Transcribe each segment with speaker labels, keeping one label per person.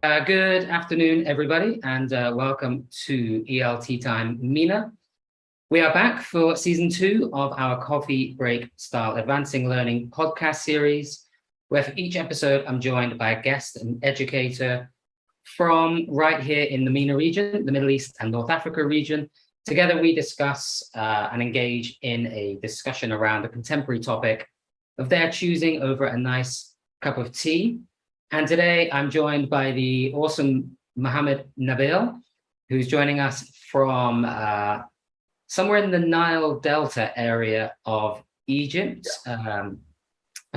Speaker 1: Good afternoon, everybody, and welcome to ELT Time MENA. We are back for season 2 of our coffee break style advancing learning podcast series, where for each episode, I'm joined by a guest and educator from right here in the MENA region, the Middle East and North Africa region. Together, we discuss and engage in a discussion around a contemporary topic of their choosing over a nice cup of tea. And today I'm joined by the awesome Mohammed Nabil, who's joining us from somewhere in the Nile Delta area of Egypt. I'm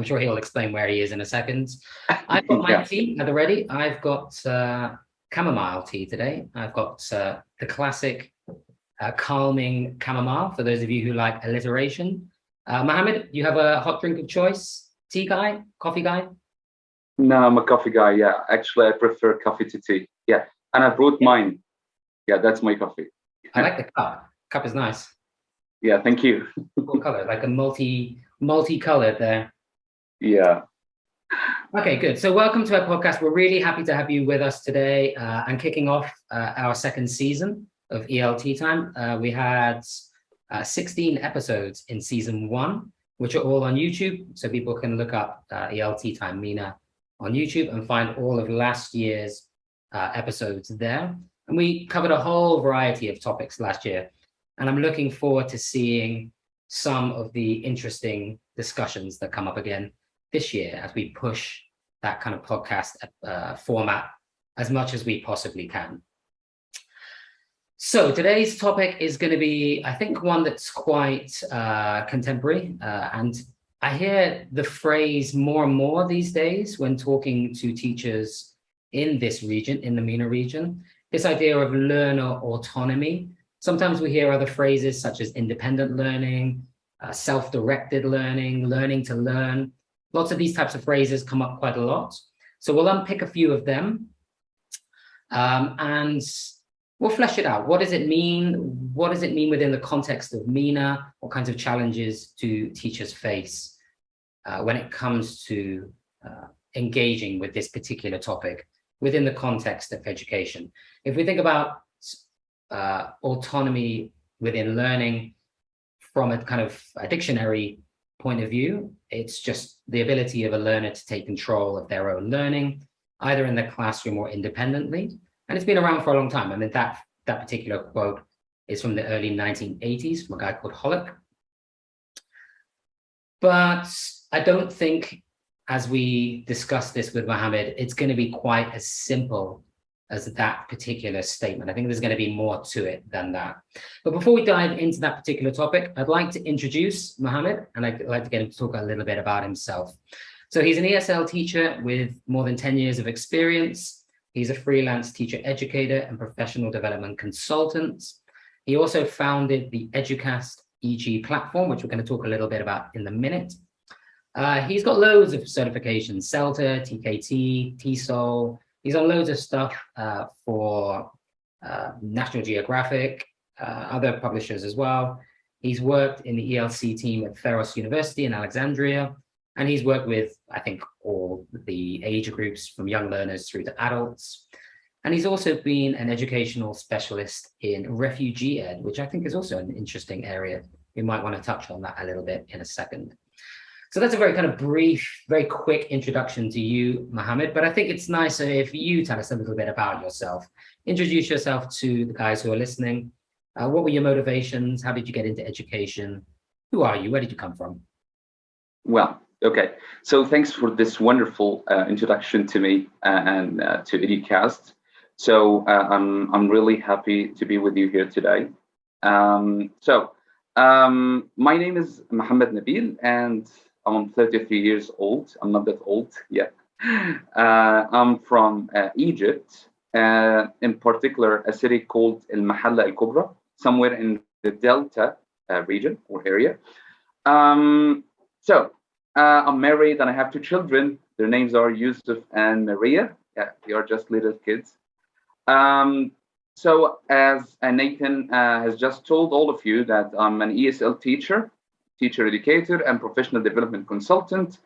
Speaker 1: sure he'll explain where he is in a second. I've got my tea at the ready. I've got chamomile tea today. I've got the classic calming chamomile for those of you who like alliteration. Mohammed, you have a hot drink of choice? Tea guy? Coffee guy?
Speaker 2: No, I'm a coffee guy. Yeah, actually, I prefer coffee to tea. Yeah, and I brought mine. Yeah, that's my coffee.
Speaker 1: I like the cup. Cup is nice.
Speaker 2: Yeah, thank you.
Speaker 1: Cool color, like a multi-colored there.
Speaker 2: Yeah.
Speaker 1: Okay, good. So welcome to our podcast. We're really happy to have you with us today and kicking off our second season of ELT Time. We had 16 episodes in season 1, which are all on YouTube. So people can look up ELT Time MENA on YouTube and find all of last year's episodes there. And we covered a whole variety of topics last year. And I'm looking forward to seeing some of the interesting discussions that come up again this year as we push that kind of podcast format as much as we possibly can. So today's topic is going to be, I think, one that's quite contemporary. And I hear the phrase more and more these days when talking to teachers in this region, in the MENA region, this idea of learner autonomy. Sometimes we hear other phrases such as independent learning, self-directed learning, learning to learn. Lots of these types of phrases come up quite a lot. So we'll unpick a few of them and we'll flesh it out. What does it mean? What does it mean within the context of MENA? What kinds of challenges do teachers face when it comes to engaging with this particular topic within the context of education? If we think about autonomy within learning from a kind of a dictionary point of view, it's just the ability of a learner to take control of their own learning, either in the classroom or independently. And it's been around for a long time. I mean, that particular quote is from the early 1980s from a guy called Hollick. But I don't think, as we discuss this with Mohammed, it's going to be quite as simple as that particular statement. I think there's going to be more to it than that. But before we dive into that particular topic, I'd like to introduce Mohammed, and I'd like to get him to talk a little bit about himself. So he's an ESL teacher with more than 10 years of experience. He's a freelance teacher educator and professional development consultant. He also founded the EDUCAST EG platform, which we're going to talk a little bit about in a minute. He's got loads of certifications: CELTA, TKT, TESOL. He's on loads of stuff for National Geographic, other publishers as well. He's worked in the ELC team at Feros University in Alexandria, and he's worked with, I think, all the age groups from young learners through to adults. And he's also been an educational specialist in refugee ed, which I think is also an interesting area. We might want to touch on that a little bit in a second. So that's a very kind of brief, very quick introduction to you, Mohammed. But I think it's nicer if you tell us a little bit about yourself. Introduce yourself to the guys who are listening. What were your motivations? How did you get into education? Who are you? Where did you come from?
Speaker 2: Well, okay. So thanks for this wonderful introduction to me and to EDUCAST. So I'm really happy to be with you here today. My name is Mohammed Nabil, and I'm 33 years old. I'm not that old yet. I'm from Egypt, in particular, a city called Al-Mahalla Al-Kubra, somewhere in the Delta region or area. I'm married and I have 2 children. Their names are Yusuf and Maria. Yeah, they are just little kids. So as Nathan has just told all of you, that I'm an ESL teacher educator, and professional development consultant.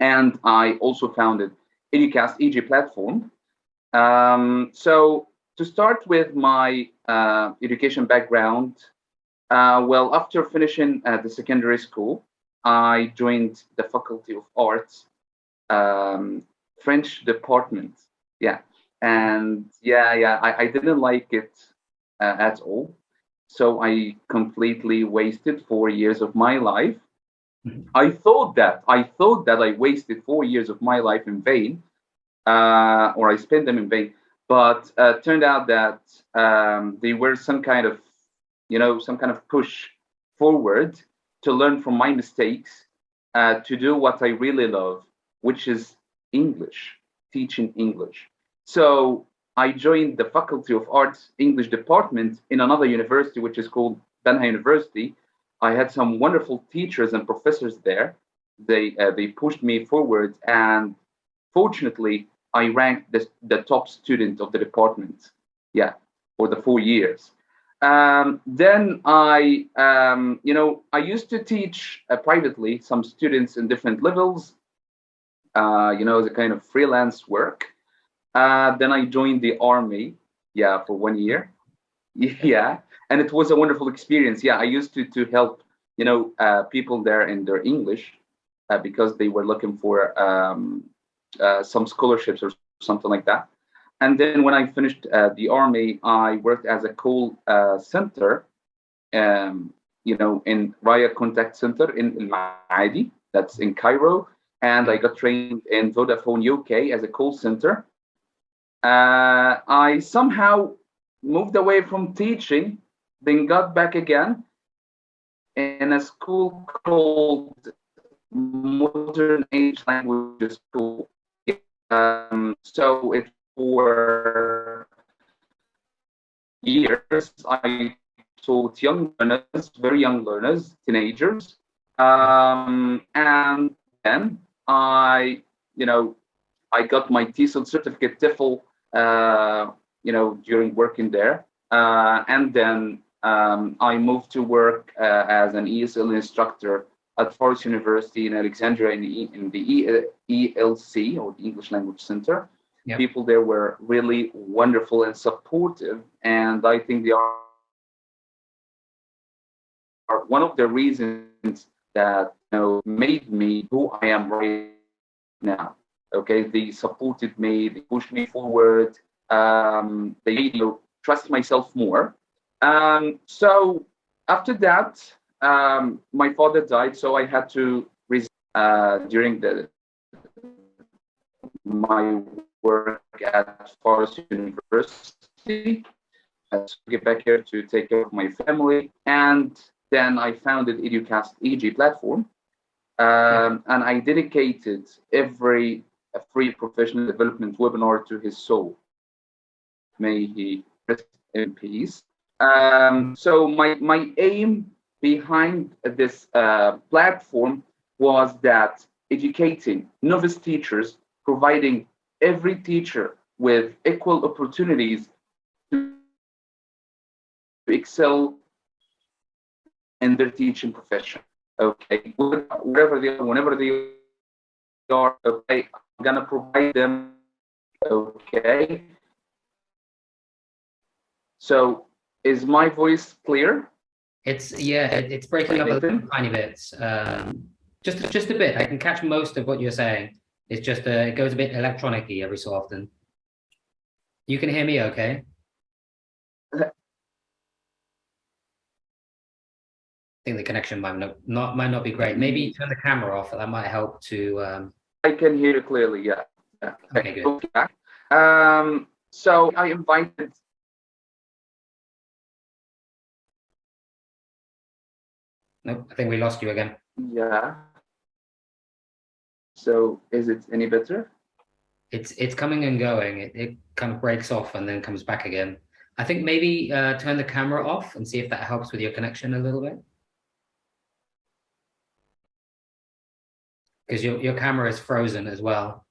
Speaker 2: And I also founded EDUCAST EG platform, So to start with my education background, well, after finishing the secondary school, I joined the Faculty of Arts, um, French department. Yeah, and yeah, I didn't like it at all. So I completely wasted 4 years of my life.
Speaker 1: Mhm.
Speaker 2: I thought that I wasted 4 years of my life in vain, or I spent them in vain. But turned out that they were some kind of, some kind of push forward to learn from my mistakes, to do what I really love, which is English, teaching English. So I joined the Faculty of Arts English department in another university, which is called Banha University. I had some wonderful teachers and professors there. They pushed me forward, and fortunately, I ranked the top student of the department. Yeah, for the 4 years. Then I used to teach privately some students in different levels, as a kind of freelance work. Then I joined the army, yeah, for 1 year. Yeah, and it was a wonderful experience. Yeah, I used to help, people there in their English, because they were looking for some scholarships or something like that. And then when I finished the army, I worked as a call center, in Raya Contact Center in Al Maadi, that's in Cairo. And I got trained in Vodafone UK as a call center. I somehow moved away from teaching, then got back again in a school called Modern Age Language School. So it for years I taught young learners, very young learners, teenagers, and then you know, I got my TESOL certificate, TEFL, during working there. And then I moved to work as an ESL instructor at Forest University in Alexandria in the ELC, or the English Language Center.
Speaker 1: Yep.
Speaker 2: People there were really wonderful and supportive, and I think they are one of the reasons that made me who I am right now. Okay, they supported me, they pushed me forward, they made me trust myself more. So after that, my father died, so I had to resign during my work at Forest University. To get back here to take care of my family, and then I founded EDUCAST EG platform. And I dedicated every free professional development webinar to his soul. May he rest in peace. So my aim behind this platform was that educating novice teachers, providing every teacher with equal opportunities to excel in their teaching profession. Okay, wherever they are, whenever they are, okay, I'm gonna provide them. Okay, so is my voice clear?
Speaker 1: It's breaking up a little tiny bit. Just a bit. I can catch most of what you're saying. It's just it goes a bit electronic-y every so often. You can hear me okay? I think the connection might not be great. Maybe turn the camera off. That might help to.
Speaker 2: I can hear you clearly. Yeah.
Speaker 1: Okay, good.
Speaker 2: So I invited.
Speaker 1: Nope, I think we lost you again.
Speaker 2: Yeah. So is it any better?
Speaker 1: It's coming and going. It kind of breaks off and then comes back again. I think maybe turn the camera off and see if that helps with your connection a little bit. Because your camera is frozen as well.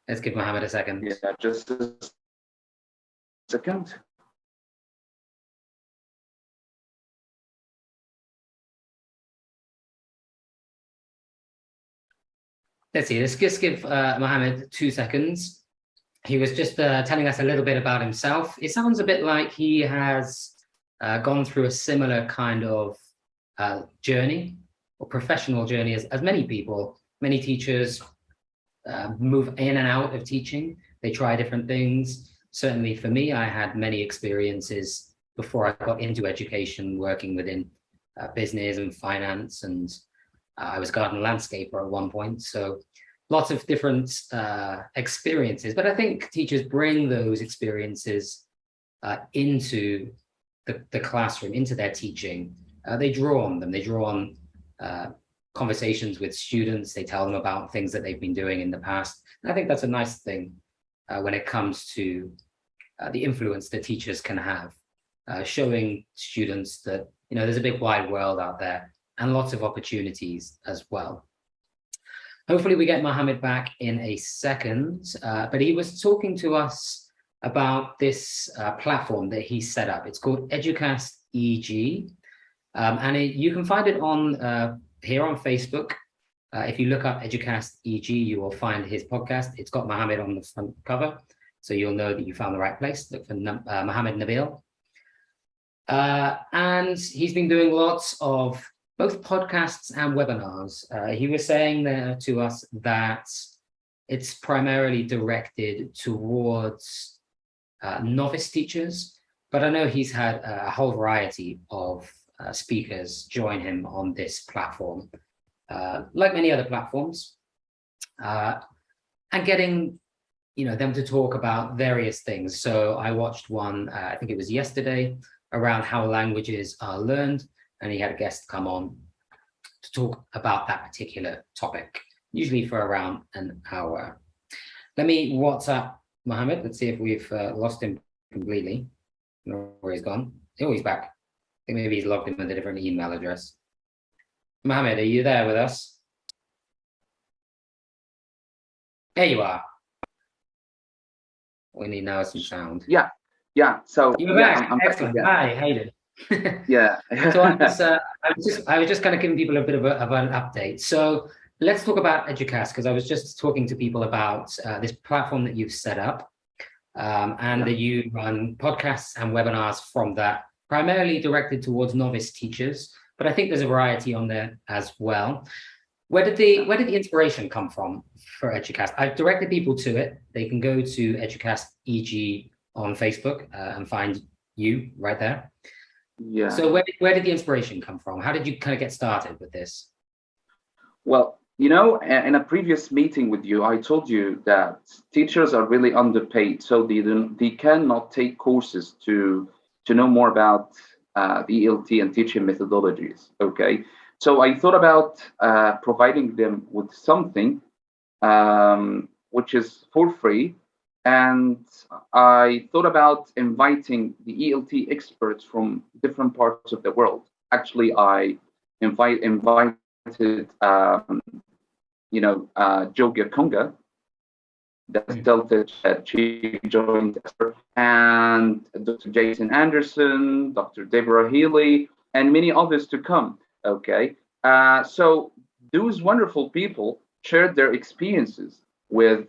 Speaker 1: Let's give Mohammed a second.
Speaker 2: Yeah, just a second.
Speaker 1: let's see, let's just give Mohammed 2 seconds. He was just telling us a little bit about himself. It sounds a bit like he has gone through a similar kind of journey or professional journey as many people, many teachers move in and out of teaching. They try different things. Certainly for me, I had many experiences before I got into education, working within business and finance, and I was garden landscaper at one point. So lots of different experiences, but I think teachers bring those experiences into the classroom, into their teaching. They draw on them. They draw on conversations with students. They tell them about things that they've been doing in the past. And I think that's a nice thing when it comes to the influence that teachers can have, showing students that, you know, there's a big wide world out there and lots of opportunities as well. Hopefully we get Mohammed back in a second, but he was talking to us about this platform that he set up. It's called EDUCAST EG, and you can find it on here on Facebook. If you look up EDUCAST EG, you will find his podcast. It's got Mohammed on the front cover, so you'll know that you found the right place. Look for Mohammed Nabil. And he's been doing lots of both podcasts and webinars. He was saying there to us that it's primarily directed towards novice teachers, but I know he's had a whole variety of speakers join him on this platform, like many other platforms, and getting, you know, them to talk about various things. So I watched one, I think it was yesterday, around how languages are learned, and he had a guest come on to talk about that particular topic, usually for around an hour. Let me WhatsApp Mohammed. Let's see if we've lost him completely. I don't know where he's gone. Oh, he's back. I think maybe he's logged in with a different email address. Mohammed, are you there with us? There you are. We need now some sound.
Speaker 2: Yeah. So
Speaker 1: you're back. I'm excellent. Back, yeah. Hi, how you doing?
Speaker 2: Yeah.
Speaker 1: So I was just kind of giving people a bit of an update. So let's talk about EDUCAST, because I was just talking to people about this platform that you've set up, and that you run podcasts and webinars from that, primarily directed towards novice teachers, but I think there's a variety on there as well. Where did the inspiration come from for EDUCAST? I've directed people to it. They can go to EDUCAST EG on Facebook and find you right there.
Speaker 2: Yeah.
Speaker 1: So where did the inspiration come from? How did you kind of get started with this?
Speaker 2: Well, you know, in a previous meeting with you, I told you that teachers are really underpaid, so they cannot take courses to know more about the ELTea and teaching methodologies. Okay, so I thought about providing them with something which is for free. And I thought about inviting the ELTea experts from different parts of the world. Actually, I invited Jogia Kunga, that's Delta Chief Joint Expert, and Dr. Jason Anderson, Dr. Deborah Healy, and many others to come. Okay, so those wonderful people shared their experiences with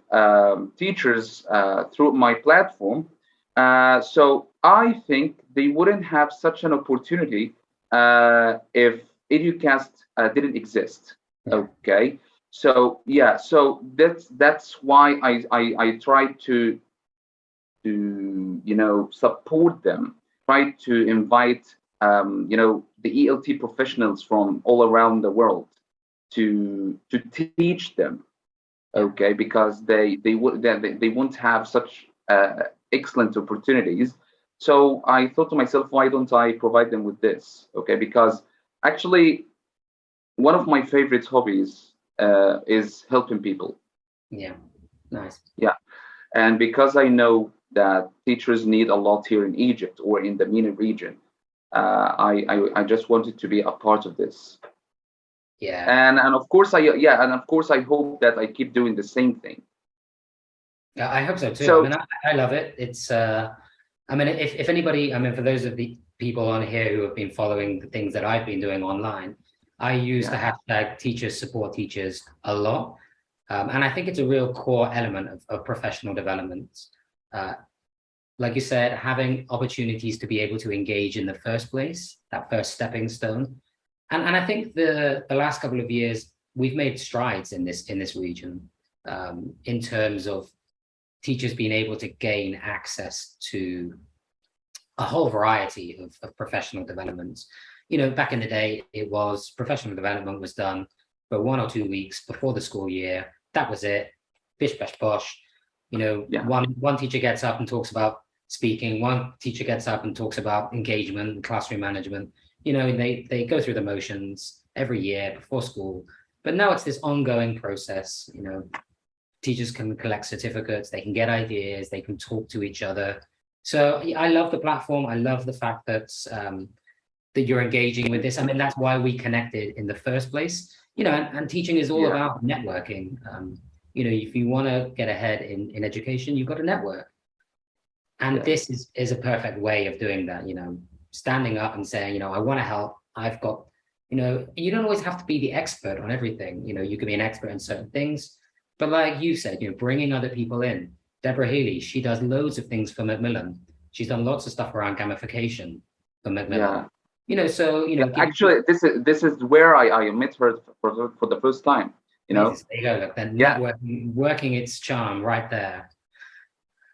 Speaker 2: teachers through my platform. So I think they wouldn't have such an opportunity if EDUCAST didn't exist. Okay, so yeah, so that's why I try to support them, try to invite the ELTea professionals from all around the world to teach them. Okay, because they won't have such excellent opportunities. So I thought to myself, why don't I provide them with this? Okay, because actually one of my favorite hobbies is helping people.
Speaker 1: Yeah, nice.
Speaker 2: Yeah, and because I know that teachers need a lot here in Egypt or in the MENA region, I just wanted to be a part of this.
Speaker 1: Yeah,
Speaker 2: and of course I hope that I keep doing the same thing.
Speaker 1: Yeah, I hope so too. So, I mean, I love it. It's I mean, if anybody, I mean, for those of the people on here who have been following the things that I've been doing online, I use the hashtag teachers support teachers a lot. And I think it's a real core element of professional development. Uh, like you said, having opportunities to be able to engage in the first place, that first stepping stone. And I think the last couple of years, we've made strides in this region, in terms of teachers being able to gain access to a whole variety of professional developments. You know, back in the day, it was professional development was done for 1 or 2 weeks before the school year. That was it. Bish bash bosh. You know,
Speaker 2: Yeah.
Speaker 1: one teacher gets up and talks about speaking. One teacher gets up and talks about engagement and classroom management. You know, they go through the motions every year before school. But now it's this ongoing process. You know, teachers can collect certificates, they can get ideas, they can talk to each other. So I love the platform. I love the fact that that you're engaging with this. I mean, that's why we connected in the first place. You know, and teaching is all
Speaker 2: Yeah.
Speaker 1: about networking. You know, if you want to get ahead in education, you've got to network. And
Speaker 2: Yeah.
Speaker 1: this is a perfect way of doing that, you know, standing up and saying, you know, I want to help. I've got, you know, you don't always have to be the expert on everything. You know, you can be an expert in certain things. But like you said, you know, bringing other people in. Deborah Healy, she does loads of things for Macmillan. She's done lots of stuff around gamification for Macmillan.
Speaker 2: Yeah.
Speaker 1: You know, so, you know,
Speaker 2: Actually, this is where I met her for the first time. You know.
Speaker 1: there you go. Look, then
Speaker 2: Yeah.
Speaker 1: networking, working its charm right there.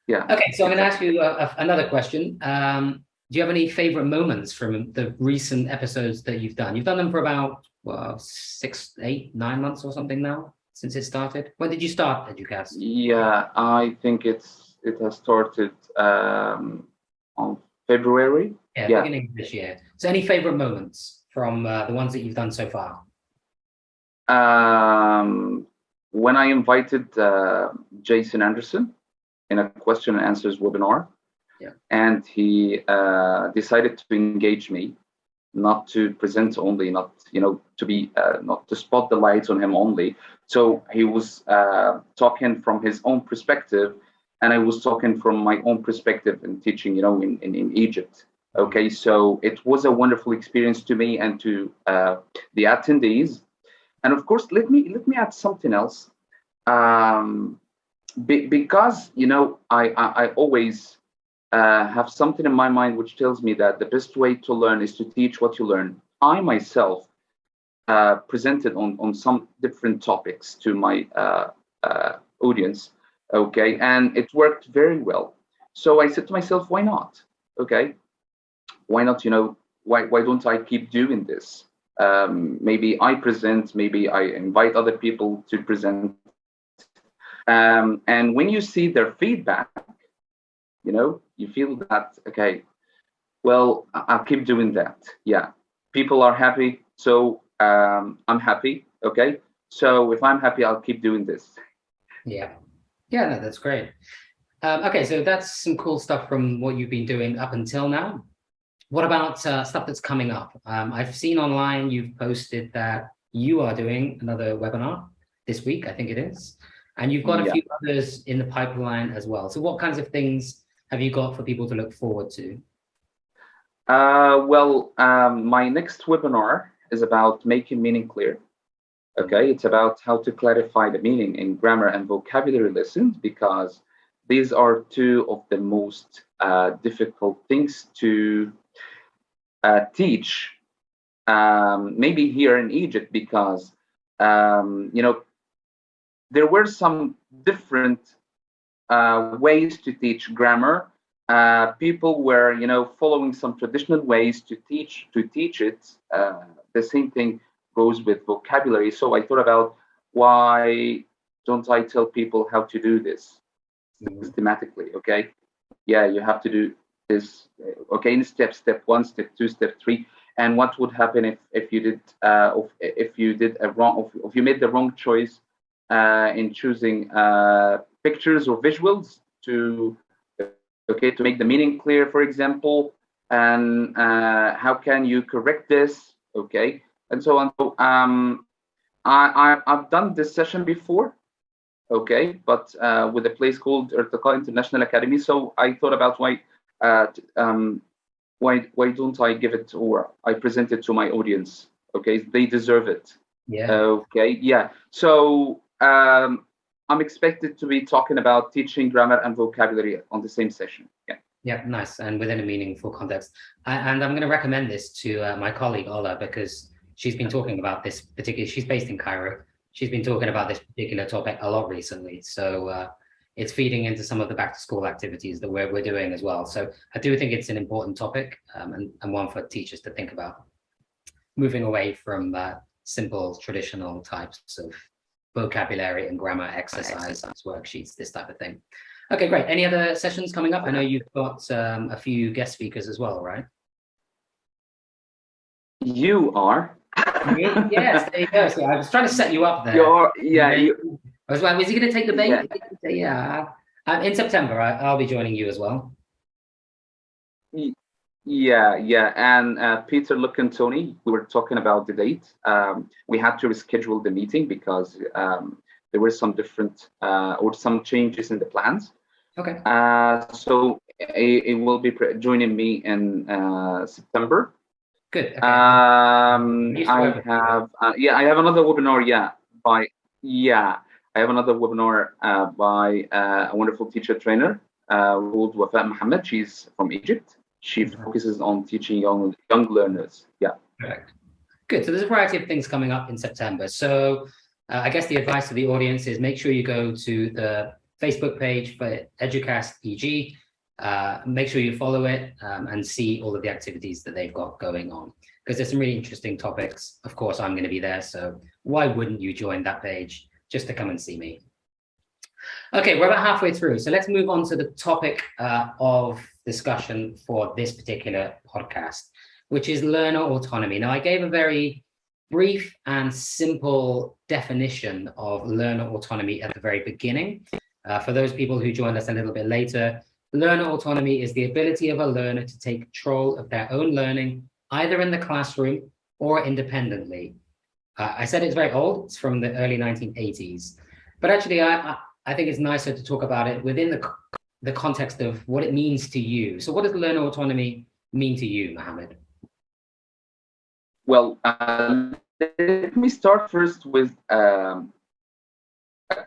Speaker 2: Yeah.
Speaker 1: Okay, so I'm going to ask you another question. Do you have any favorite moments from the recent episodes that you've done? You've done them for about 6, 8, 9 months or something now since it started. When did you start EDUCAST?
Speaker 2: Yeah, I think it has started on February.
Speaker 1: Yeah, beginning of this year. So any favorite moments from the ones that you've done so far?
Speaker 2: When I invited Jason Anderson in a question and answers webinar, and he decided to engage me, not to present only, not, you know, to be not to spot the lights on him only. So he was talking from his own perspective, and I was talking from my own perspective in teaching, you know, in Egypt. Okay, so it was a wonderful experience to me and to the attendees. And of course, let me add something else, because, you know, I always have something in my mind which tells me that the best way to learn is to teach what you learn. I myself presented on some different topics to my audience, okay, and it worked very well. So I said to myself, why not? Okay, why not? You know, why don't I keep doing this? Maybe I present, maybe I invite other people to present. And when you see their feedback, you know, you feel that, okay, well, I'll keep doing that. Yeah, people are happy, so I'm happy. Okay, so if I'm happy, I'll keep doing this.
Speaker 1: Yeah, no, that's great. Okay, so that's some cool stuff from what you've been doing up until now. What about stuff that's coming up? I've seen online you've posted that you are doing another webinar this week, I think it is, and you've got a few others in the pipeline as well. So what kinds of things have you got for people to look forward to?
Speaker 2: My next webinar is about making meaning clear. Okay, it's about how to clarify the meaning in grammar and vocabulary lessons, because these are two of the most difficult things to teach, maybe here in Egypt, because you know, there were some different ways to teach grammar. People were, you know, following some traditional ways to teach it. The same thing goes with vocabulary. So I thought about, why don't I tell people how to do this systematically? Okay, yeah, you have to do this. Okay, in step 1, step 2, step 3. And what would happen if you did if you made the wrong choice in choosing pictures or visuals to make the meaning clear, for example, and how can you correct this? Okay, and so on. So I've done this session before, okay, but with a place called ELTea International Academy. So I thought about why don't I give it, or I present it to my audience? Okay, they deserve it.
Speaker 1: Yeah.
Speaker 2: Okay, yeah. So I'm expected to be talking about teaching grammar and vocabulary on the same session. Yeah.
Speaker 1: Yeah, nice, and within a meaningful context. And I'm going to recommend this to my colleague Ola, because she's been talking about this particular. She's based in Cairo. She's been talking about this particular topic a lot recently. So it's feeding into some of the back to school activities that we're doing as well. So I do think it's an important topic, and one for teachers to think about, moving away from simple traditional types of vocabulary and grammar exercises, worksheets, this type of thing. Okay, great. Any other sessions coming up? I know you've got a few guest speakers as well, right?
Speaker 2: You are.
Speaker 1: Yes, there you go. So I was trying to set you up there. I was like, was he going to take the bait? Yeah. In September, I'll be joining you as well.
Speaker 2: Yeah. And Peter, look, and Tony, we were talking about the date. We had to reschedule the meeting because there were some different or some changes in the plans.
Speaker 1: Okay.
Speaker 2: So it will be joining me in September.
Speaker 1: Good. Okay.
Speaker 2: I have another webinar. I have another webinar by a wonderful teacher trainer called Wafa Mohammed. She's from Egypt. She focuses on teaching young learners. Yeah.
Speaker 1: Correct. Good. So there's a variety of things coming up in September. So I guess the advice to the audience is make sure you go to the Facebook page for EDUCAST EG. Make sure you follow it and see all of the activities that they've got going on, because there's some really interesting topics. Of course, I'm going to be there, so why wouldn't you join that page just to come and see me? Okay, we're about halfway through, so let's move on to the topic of discussion for this particular podcast, which is learner autonomy. Now, I gave a very brief and simple definition of learner autonomy at the very beginning. For those people who joined us a little bit later, learner autonomy is the ability of a learner to take control of their own learning, either in the classroom or independently. I said it's very old, it's from the early 1980s, but actually I think it's nicer to talk about it within the context of what it means to you. So what does learner autonomy mean to you, Mohammed?
Speaker 2: Well, let me start first with a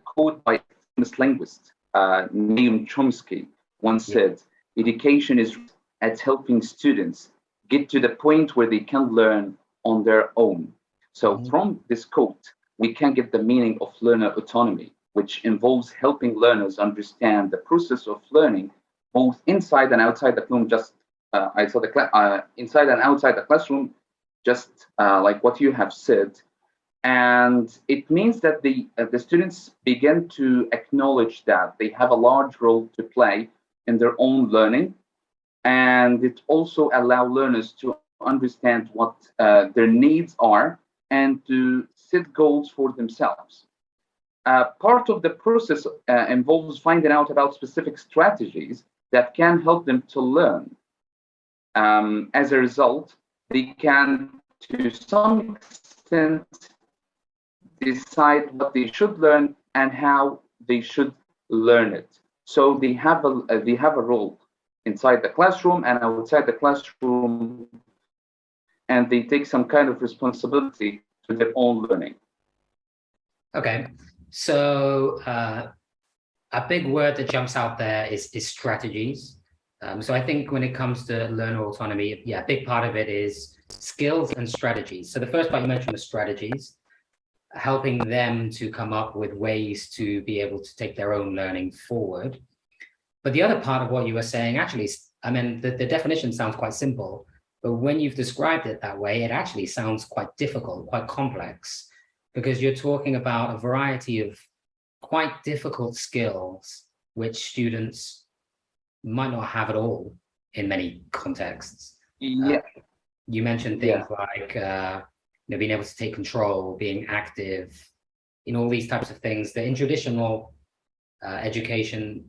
Speaker 2: quote by a famous linguist, Noam Chomsky, once said, "Education is at helping students get to the point where they can learn on their own." So from this quote, we can get the meaning of learner autonomy, which involves helping learners understand the process of learning, both inside and outside the classroom. Inside and outside the classroom, just like what you have said. And it means that the students begin to acknowledge that they have a large role to play in their own learning, and it also allows learners to understand what their needs are and to set goals for themselves. Part of the process involves finding out about specific strategies that can help them to learn. As a result, they can, to some extent, decide what they should learn and how they should learn it. So they have a role inside the classroom and outside the classroom, and they take some kind of responsibility to their own learning.
Speaker 1: Okay, so a big word that jumps out there is strategies. So I think when it comes to learner autonomy, a big part of it is skills and strategies. So the first part you mentioned was strategies, helping them to come up with ways to be able to take their own learning forward. But the other part of what you were saying, actually, I mean, the definition sounds quite simple, but when you've described it that way, it actually sounds quite difficult, quite complex, because you're talking about a variety of quite difficult skills, which students might not have at all in many contexts.
Speaker 2: Yeah.
Speaker 1: You mentioned things like being able to take control, being active, all these types of things that in traditional education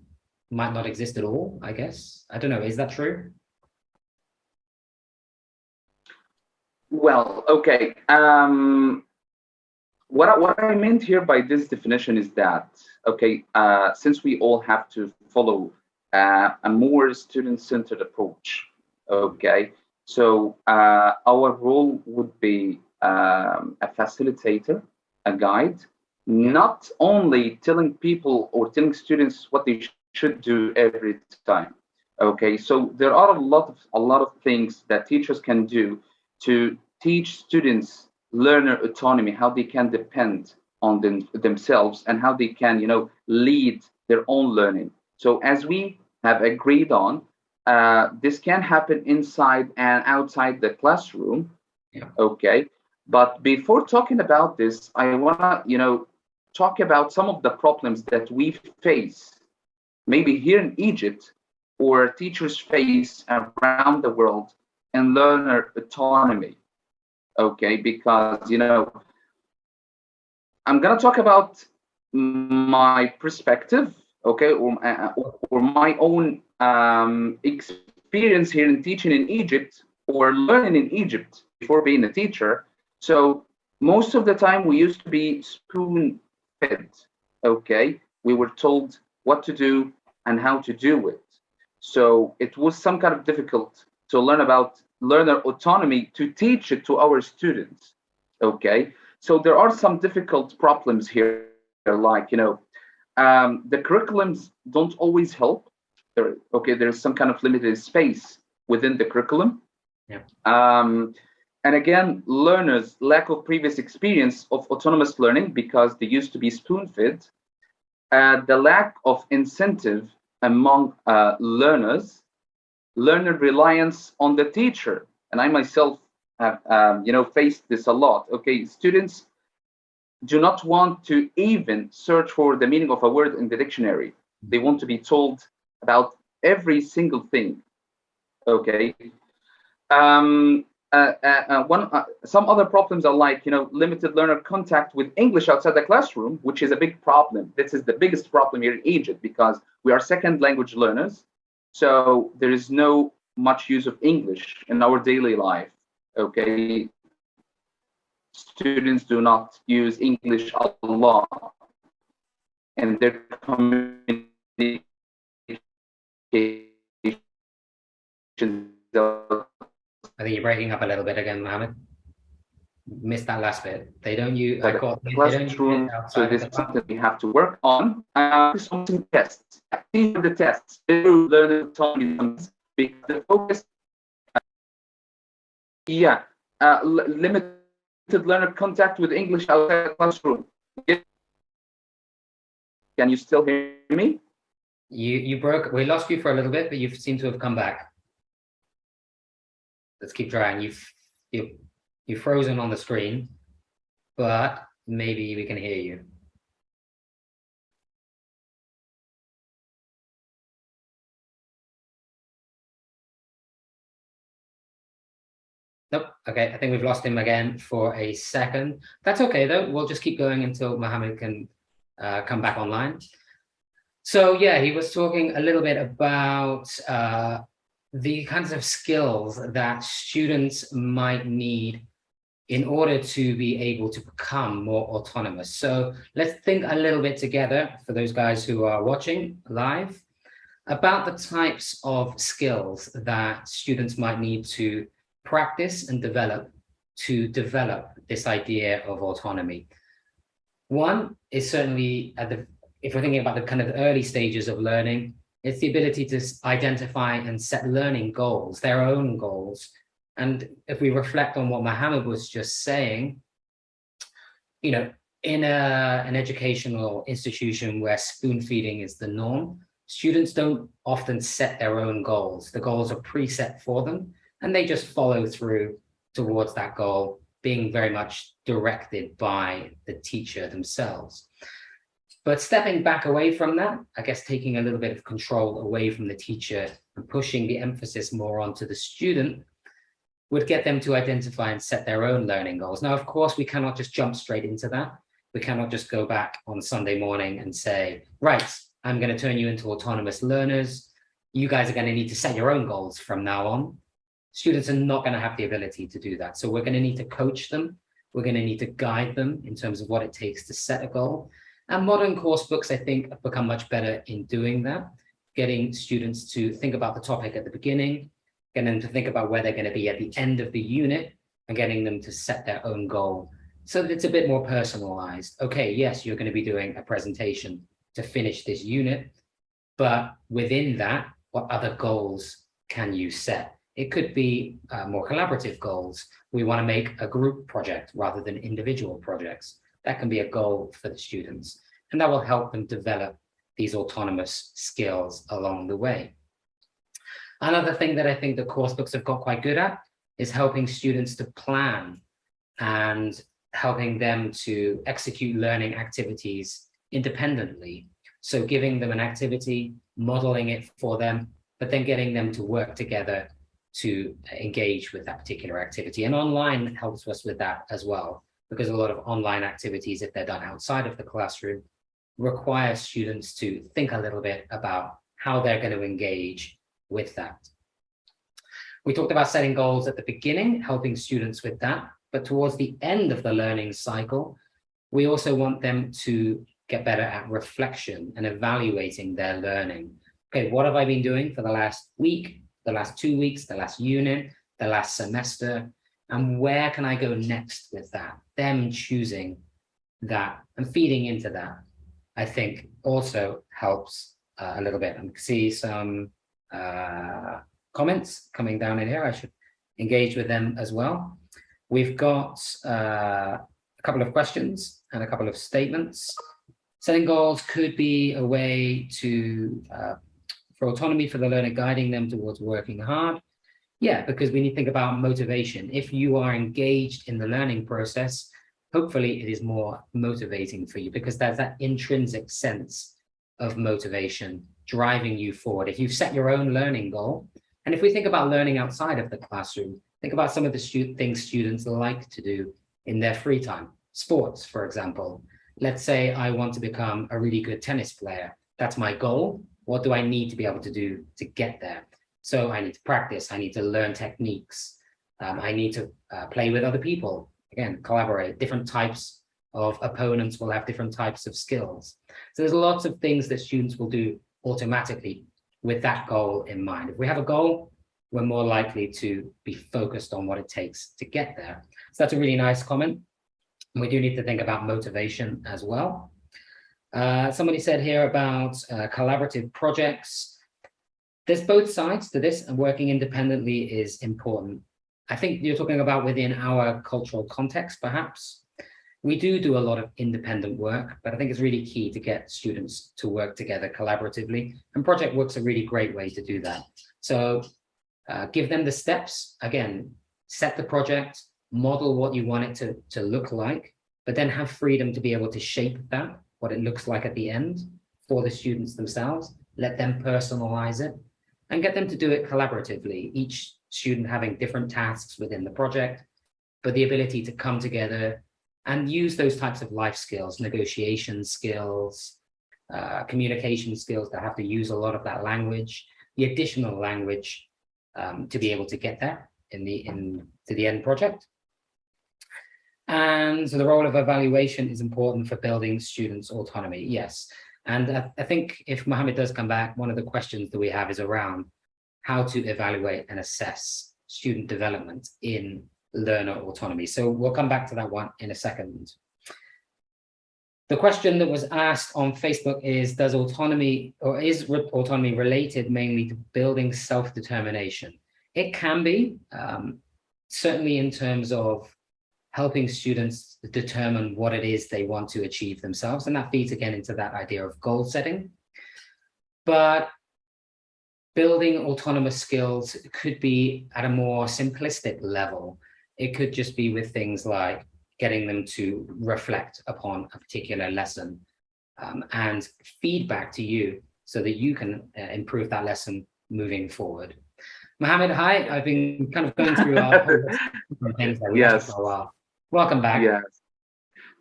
Speaker 1: might not exist at all, I guess. I don't know, is that true?
Speaker 2: Well, okay. What I meant here by this definition is that, okay, since we all have to follow a more student-centered approach, okay, so our role would be a facilitator, a guide, not only telling people or telling students what they should do every time. Okay, so there are a lot of things that teachers can do to teach students learner autonomy, how they can depend on themselves and how they can, lead their own learning. So as we have agreed on, this can happen inside and outside the classroom.
Speaker 1: Yeah.
Speaker 2: Okay, but before talking about this, I wanna, talk about some of the problems that we face, maybe here in Egypt, or teachers face around the world in learner autonomy. Okay, because I'm gonna talk about my perspective, okay, or my own experience here in teaching in Egypt or learning in Egypt before being a teacher. So most of the time we used to be spoon fed. Okay, we were told what to do and how to do it. So it was some kind of difficult to learn about learner autonomy to teach it to our students. Okay, so there are some difficult problems here, like the curriculums don't always help. There's some kind of limited space within the curriculum.
Speaker 1: Yeah.
Speaker 2: And again, learners lack of previous experience of autonomous learning because they used to be spoon-fed. The lack of incentive among learners, learner reliance on the teacher, and I myself have faced this a lot. Okay, students do not want to even search for the meaning of a word in the dictionary. They want to be told about every single thing. Okay. Some other problems are like limited learner contact with English outside the classroom, which is a big problem. This is the biggest problem here in Egypt because we are second language learners, so there is no much use of English in our daily life. Okay, students do not use English a lot in their communication.
Speaker 1: I think you're breaking up a little bit again, Mohammed. Missed that last bit. They don't use.
Speaker 2: They don't use it outside. So this is something we have to work on. Some tests. These are the tests. Learn autonomy because the focus. Limited learner contact with English outside the classroom. Can you still hear me?
Speaker 1: You broke. We lost you for a little bit, but you seem to have come back. Let's keep trying. You've frozen on the screen, but maybe we can hear you. Nope. Okay, I think we've lost him again for a second. That's okay though. We'll just keep going until Mohammed can come back online. So yeah, he was talking a little bit about the kinds of skills that students might need in order to be able to become more autonomous. So let's think a little bit together, for those guys who are watching live, about the types of skills that students might need to practice and develop to develop this idea of autonomy. One is certainly, if we're thinking about the kind of early stages of learning, it's the ability to identify and set learning goals, their own goals. And if we reflect on what Mohammed was just saying, in an educational institution where spoon feeding is the norm, students don't often set their own goals. The goals are preset for them, and they just follow through towards that goal, being very much directed by the teacher themselves. But stepping back away from that, I guess taking a little bit of control away from the teacher and pushing the emphasis more onto the student would get them to identify and set their own learning goals. Now, of course, we cannot just jump straight into that. We cannot just go back on Sunday morning and say, right, I'm going to turn you into autonomous learners. You guys are going to need to set your own goals from now on. Students are not going to have the ability to do that. So we're going to need to coach them. We're going to need to guide them in terms of what it takes to set a goal. And modern course books, I think, have become much better in doing that, getting students to think about the topic at the beginning, getting them to think about where they're going to be at the end of the unit, and getting them to set their own goal so that it's a bit more personalized. Okay, yes, you're going to be doing a presentation to finish this unit, but within that, what other goals can you set? It could be more collaborative goals. We want to make a group project rather than individual projects. That can be a goal for the students, and that will help them develop these autonomous skills along the way. Another thing that I think the course books have got quite good at is helping students to plan and helping them to execute learning activities independently. So giving them an activity, modeling it for them, but then getting them to work together to engage with that particular activity. And online helps us with that as well, because a lot of online activities, if they're done outside of the classroom, require students to think a little bit about how they're going to engage with that. We talked about setting goals at the beginning, helping students with that, but towards the end of the learning cycle, we also want them to get better at reflection and evaluating their learning. Okay, what have I been doing for the last week, the last 2 weeks, the last unit, the last semester, and where can I go next with that? Them choosing that and feeding into that, I think also helps a little bit. I can see some comments coming down in here. I should engage with them as well. We've got a couple of questions and a couple of statements. Setting goals could be a way to, for autonomy for the learner, guiding them towards working hard. Yeah, because we need to think about motivation. If you are engaged in the learning process, hopefully it is more motivating for you, because there's that intrinsic sense of motivation driving you forward. If you've set your own learning goal, and if we think about learning outside of the classroom, think about some of the things students like to do in their free time. Sports, for example. Let's say I want to become a really good tennis player. That's my goal. What do I need to be able to do to get there? So I need to practice. I need to learn techniques. I need to play with other people. Again, collaborate. Different types of opponents will have different types of skills. So there's lots of things that students will do automatically with that goal in mind. If we have a goal, we're more likely to be focused on what it takes to get there. So that's a really nice comment. And we do need to think about motivation as well. Somebody said here about collaborative projects. There's both sides to this, and working independently is important. I think you're talking about within our cultural context, perhaps. We do a lot of independent work, but I think it's really key to get students to work together collaboratively. And project work's a really great way to do that. So give them the steps. Again, set the project, model what you want it to look like, but then have freedom to be able to shape that, what it looks like at the end for the students themselves. Let them personalize it and get them to do it collaboratively, each student having different tasks within the project, but the ability to come together and use those types of life skills, negotiation skills, communication skills that have to use a lot of that language, the additional language to be able to get there to the end project. And so the role of evaluation is important for building students' autonomy. Yes. And I think if Mohammed does come back, one of the questions that we have is around how to evaluate and assess student development in learner autonomy. So we'll come back to that one in a second. The question that was asked on Facebook is, is autonomy related mainly to building self-determination? It can be, certainly in terms of helping students determine what it is they want to achieve themselves. And that feeds again into that idea of goal setting. But building autonomous skills could be at a more simplistic level. It could just be with things like getting them to reflect upon a particular lesson and feedback to you so that you can improve that lesson moving forward. Mohammed, hi. I've been kind of going through our things that we had for a while. Welcome back.
Speaker 2: Yes.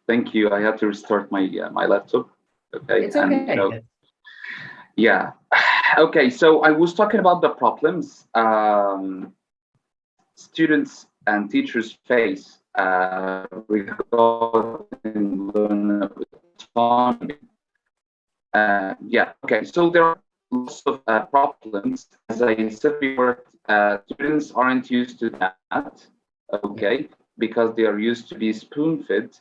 Speaker 2: Thank you. I had to restart my my laptop. Okay.
Speaker 1: It's okay.
Speaker 2: And, yeah. Okay. So I was talking about the problems students and teachers face regarding learner autonomy. Yeah. Okay. So there are lots of problems. As I said before, students aren't used to that. Okay. because they are used to be spoon-fed.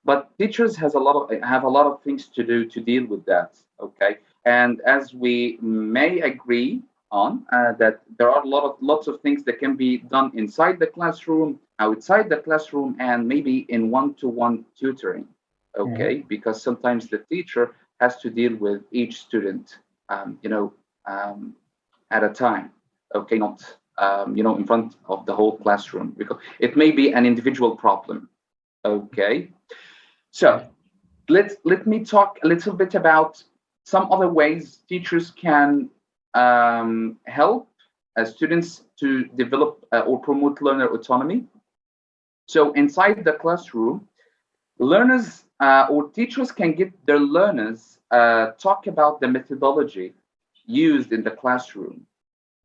Speaker 2: But teachers have a lot of things to do to deal with that. Okay, and as we may agree on that there are lots of things that can be done inside the classroom, outside the classroom, and maybe in one-to-one tutoring. Okay, because sometimes the teacher has to deal with each student, at a time. Okay, not in front of the whole classroom, because it may be an individual problem. Okay, so let me talk a little bit about some other ways teachers can help students to develop or promote learner autonomy. So inside the classroom, learners or teachers can get their learners talk about the methodology used in the classroom.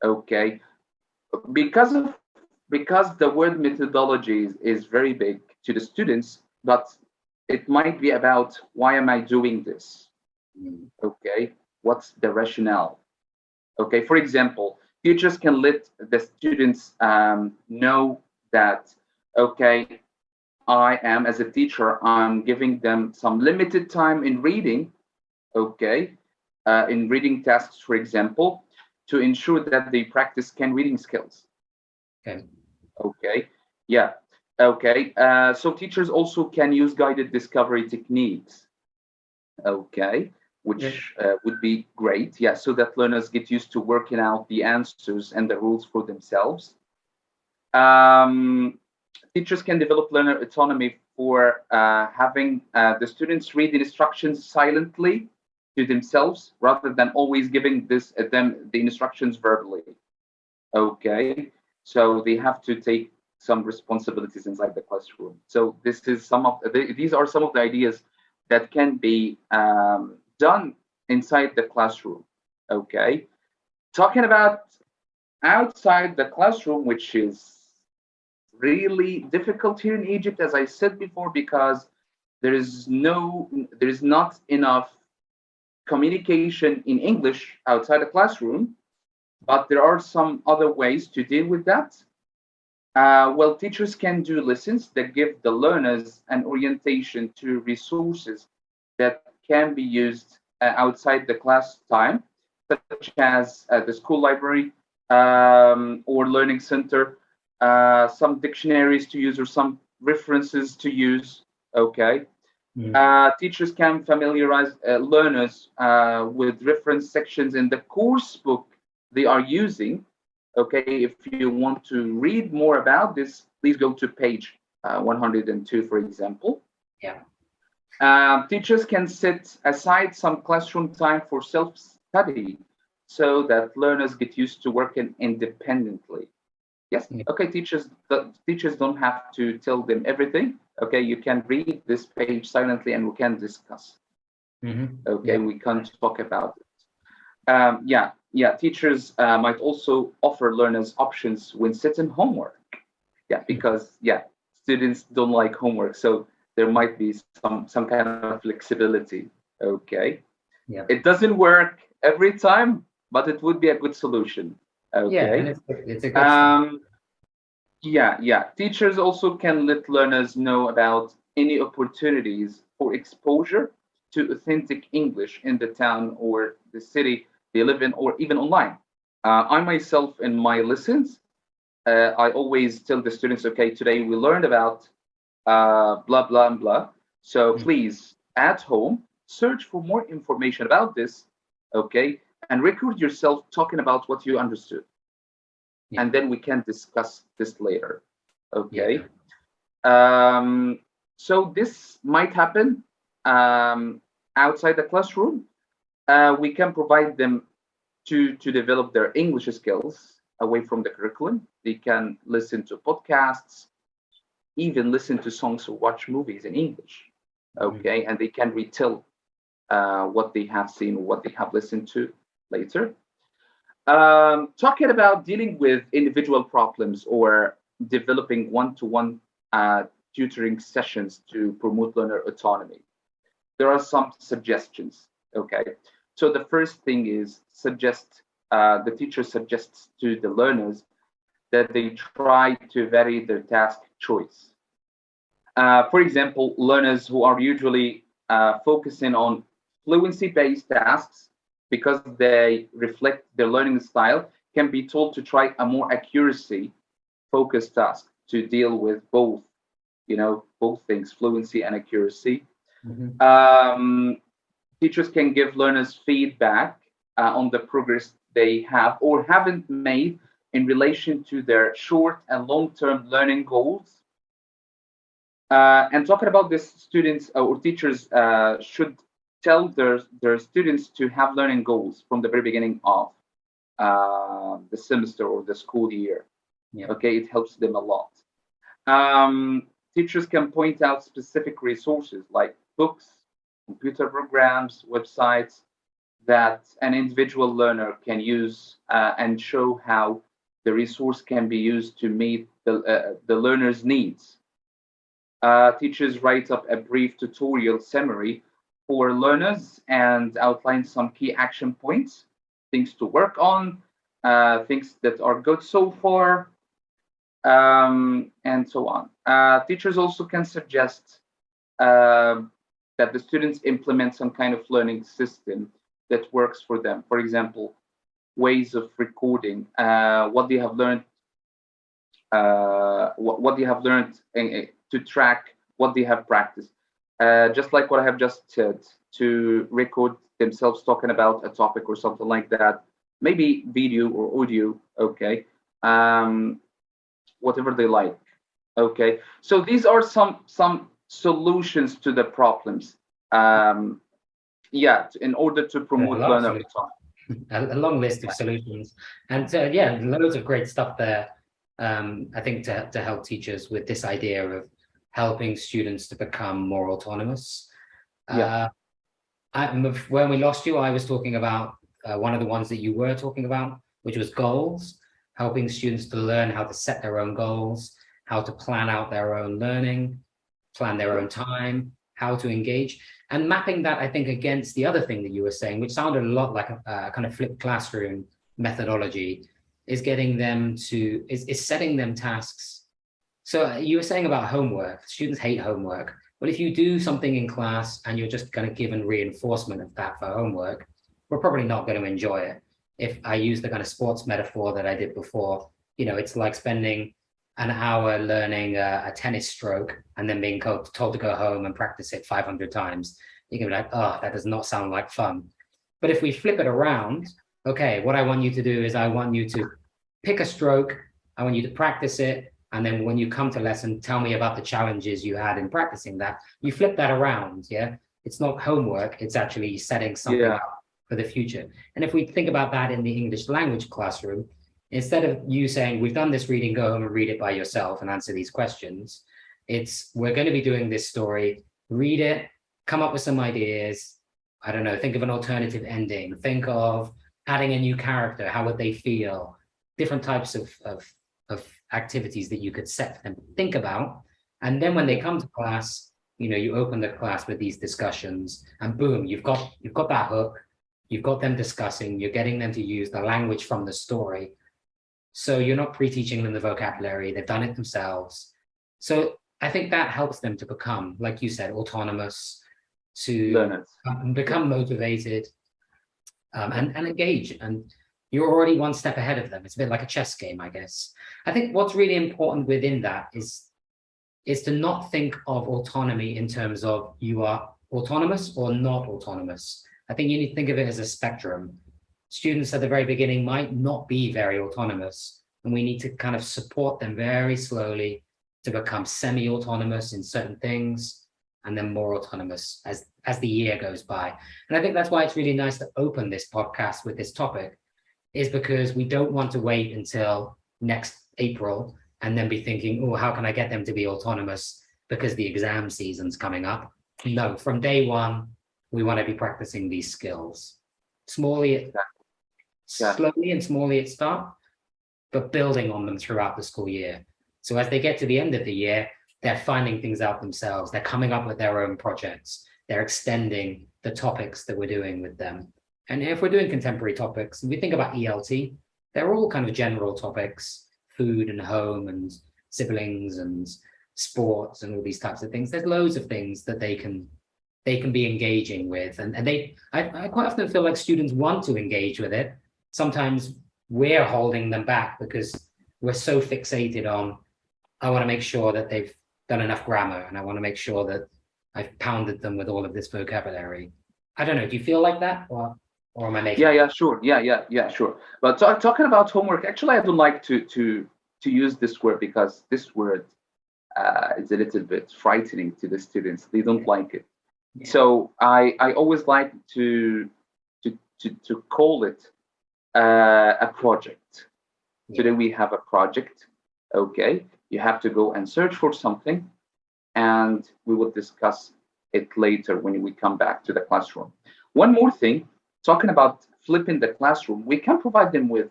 Speaker 2: Okay, because the word methodology is very big to the students, but it might be about, why am I doing this? Okay, what's the rationale? Okay, for example, teachers can let the students know that, okay, I am, as a teacher, I'm giving them some limited time in reading, okay, in reading tasks, for example, to ensure that they practice reading skills. Okay, yeah, okay. So teachers also can use guided discovery techniques, okay, which would be great, yeah, so that learners get used to working out the answers and the rules for themselves. Teachers can develop learner autonomy for having the students read the instructions silently to themselves, rather than always giving them the instructions verbally. Okay, so they have to take some responsibilities inside the classroom. So this is these are some of the ideas that can be done inside the classroom. Okay, talking about outside the classroom, which is really difficult here in Egypt, as I said before, because there is not enough communication in English outside the classroom, but there are some other ways to deal with that. Well, teachers can do lessons that give the learners an orientation to resources that can be used outside the class time, such as the school library or learning center, some dictionaries to use or some references to use. Okay. Teachers can familiarize learners with reference sections in the course book they are using. Okay, if you want to read more about this, please go to page 102, for example. Teachers can set aside some classroom time for self-study so that learners get used to working independently. Yes, okay, teachers don't have to tell them everything. Okay, you can read this page silently and we can discuss. Okay, we can talk about it. Teachers might also offer learners options when setting homework. Yeah, because students don't like homework, so there might be some kind of flexibility. Okay, it doesn't work every time, but it would be a good solution. Okay,
Speaker 1: it's a good
Speaker 2: teachers also can let learners know about any opportunities for exposure to authentic English in the town or the city they live in, or even online. I myself, in my lessons, I always tell the students, okay, today we learned about blah, blah, and blah. So please, at home, search for more information about this, okay, and record yourself talking about what you understood. And then we can discuss this later, okay? So this might happen outside the classroom. We can provide them to develop their English skills away from the curriculum. They can listen to podcasts, even listen to songs or watch movies in English, okay? And they can retell what they have seen, what they have listened to later. Talking about dealing with individual problems or developing one-to-one tutoring sessions to promote learner autonomy. There are some suggestions, okay? So the first thing is the teacher suggests to the learners that they try to vary their task choice. For example, learners who are usually focusing on fluency-based tasks because they reflect their learning style can be told to try a more accuracy-focused task to deal with both, both things, fluency and accuracy. Teachers can give learners feedback on the progress they have or haven't made in relation to their short and long-term learning goals. And talking about this, students or teachers should tell their students to have learning goals from the very beginning of the semester or the school year.
Speaker 1: Yeah.
Speaker 2: Okay, it helps them a lot. Teachers can point out specific resources like books, computer programs, websites that an individual learner can use and show how the resource can be used to meet the learner's needs. Teachers write up a brief tutorial summary for learners and outline some key action points, things to work on, things that are good so far, and so on. Teachers also can suggest that the students implement some kind of learning system that works for them. For example, ways of recording what they have learned, what they have learned to track what they have practiced. Just like what I have just said, to record themselves talking about a topic or something like that, maybe video or audio, okay, whatever they like, okay. So these are some solutions to the problems, in order to promote learner autonomy.
Speaker 1: A long list of solutions, and yeah, loads of great stuff there. I think to help teachers with this idea of helping students to become more autonomous. When we lost you, I was talking about one of the ones that you were talking about, which was goals, helping students to learn how to set their own goals, how to plan out their own learning, plan their own time, how to engage, and mapping that, I think, against the other thing that you were saying, which sounded a lot like a kind of flipped classroom methodology, is getting them to, is setting them tasks. So you were saying about homework. Students hate homework. But if you do something in class and you're just kind of given reinforcement of that for homework, we're probably not going to enjoy it. If I use the kind of sports metaphor that I did before, it's like spending an hour learning a tennis stroke and then being told to go home and practice it 500 times. You can be like, oh, that does not sound like fun. But if we flip it around, okay, what I want you to do is I want you to pick a stroke, I want you to practice it, and then when you come to lesson, tell me about the challenges you had in practicing that. You flip that around, yeah? It's not homework, it's actually setting something up for the future. And if we think about that in the English language classroom, instead of you saying, we've done this reading, go home and read it by yourself and answer these questions, it's, we're going to be doing this story, read it, come up with some ideas, I don't know, think of an alternative ending, think of adding a new character, how would they feel, different types of activities that you could set them to think about. And then when they come to class, you open the class with these discussions and boom, you've got that hook, you've got them discussing, you're getting them to use the language from the story. So you're not pre-teaching them the vocabulary, they've done it themselves. So I think that helps them to become, like you said, autonomous, to
Speaker 2: learners,
Speaker 1: become motivated and engage. And you're already one step ahead of them. It's a bit like a chess game, I guess. I think what's really important within that is to not think of autonomy in terms of you are autonomous or not autonomous. I think you need to think of it as a spectrum. Students at the very beginning might not be very autonomous, and we need to kind of support them very slowly to become semi-autonomous in certain things, and then more autonomous as the year goes by. And I think that's why it's really nice to open this podcast with this topic, is because we don't want to wait until next April and then be thinking, oh, how can I get them to be autonomous because the exam season's coming up? No, from day one, we want to be practicing these skills. Slowly and smallly at start, but building on them throughout the school year. So as they get to the end of the year, they're finding things out themselves. They're coming up with their own projects. They're extending the topics that we're doing with them. And if we're doing contemporary topics, and we think about ELTea, they're all kind of general topics, food and home and siblings and sports and all these types of things. There's loads of things that they can be engaging with. And I quite often feel like students want to engage with it. Sometimes we're holding them back because we're so fixated on, I want to make sure that they've done enough grammar, and I want to make sure that I've pounded them with all of this vocabulary. I don't know. Do you feel like that, or am I making?
Speaker 2: Yeah, sure. Yeah, sure. But talking about homework, actually, I don't like to use this word, because this word is a little bit frightening to the students. They don't like it.
Speaker 1: Yeah.
Speaker 2: So I always like to call it a project.
Speaker 1: Yeah.
Speaker 2: Today we have a project. Okay, you have to go and search for something, and we will discuss it later when we come back to the classroom. One more thing, talking about flipping the classroom, we can provide them with